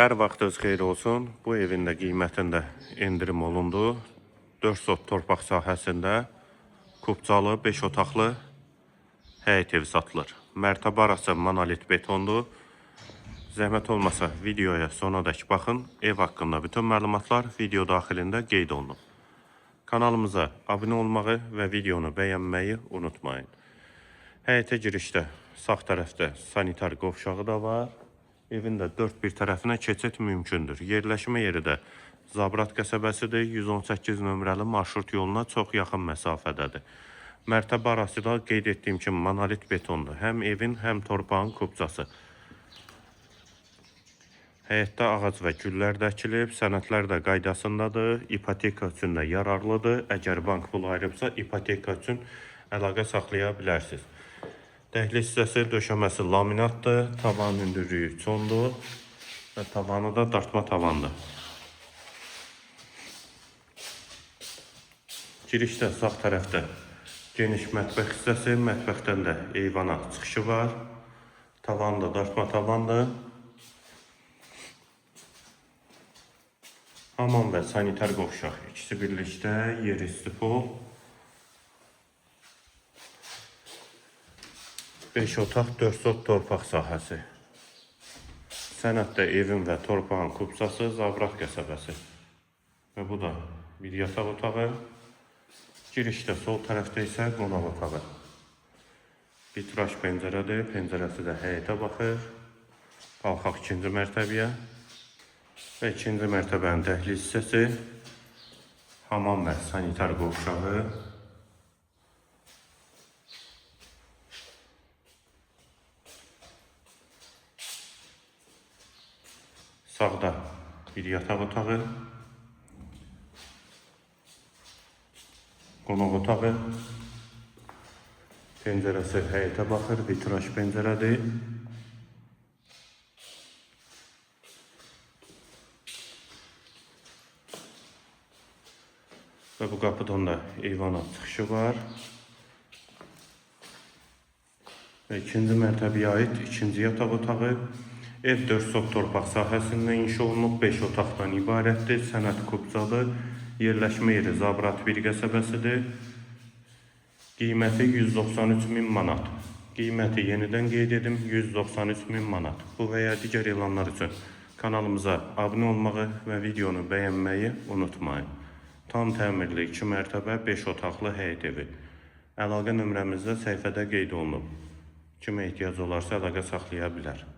Hər vaxtınız xeyir olsun. Bu evin də qiymətində endirim olundu. 4 sot torpaq sahəsində kubcalı 5 otaqlı həyət evi satılır. Mərtəbə arası monolit betondur. Zəhmət olmasa videoya sonadək baxın. Ev haqqında bütün məlumatlar video daxilində qeyd olunub. Kanalımıza abunə olmağı və videonu bəyənməyi unutmayın. Həyətə girişdə sağ tərəfdə sanitar qovşağı da var. Evin də 4 bir tərəfinə keçid mümkündür. Yerləşmə yeri də Zabrat qəsəbəsidir. 118 nömrəli marşrut yoluna çox yaxın məsafədədir. Mərtəbə arası da qeyd etdiyim kimi monolit betondur. Həm evin, həm torpağın kubcası. Həyətdə ağac və güllər də əkilib, sənədlər də qaydasındadır. İpoteka üçün də yararlıdır. Əgər bank pul ayırıbsa, ipoteka üçün əlaqə saxlaya bilərsiniz. Dəhliz hissəsi döşəməsi laminatdır, tavan hündürlüyü çondur və tavanı da dartma tavandır. Girişdə sağ tərəfdə geniş mətbəx hissəsi, mətbəxdən də eyvana çıxışı var. Tavan da dartma tavandır. Hamam və sanitar qovşaq ikisi birlikdə, yeri stipol. 5 otaq, 4 sot torpaq sahəsi. Sənəddə evin və torpağın kubcası Zabrat qəsəbəsi. Və bu da bir yataq otağı. Girişdə sol tərəfdə isə qonaq otağı. Vitraj pəncərədir. Pəncərəsi də həyətə baxır. Qalxaq ikinci mərtəbəyə. Və ikinci mərtəbənin dəhliz hissəsi. Hamam və sanitar qovşağı. Sağda bir yataq otağı, qonaq otağı, pəncərəsi həyətə baxır, vitraj pəncərədir. Və bu qapıdan da eyvana çıxışı var. Və ikinci mərtəbəyə aid ikinci yataq otağı. Ev 4 sot torpaq sahəsində inşa olunub, 5 otaqdan ibarətdir, sənəd kubcadır, yerləşmə yeri Zabrat bir qəsəbəsidir. Qiyməti 193.000 manat. Qiyməti yenidən qeyd edim, 193.000 manat. Bu və ya digər elanlar üçün kanalımıza abunə olmağı və videonu bəyənməyi unutmayın. Tam təmirli 2 mərtəbə 5 otaqlı həyət evi. Əlaqə nömrəmizdə səhifədə qeyd olunub. Kimə ehtiyac olarsa əlaqə saxlaya bilər.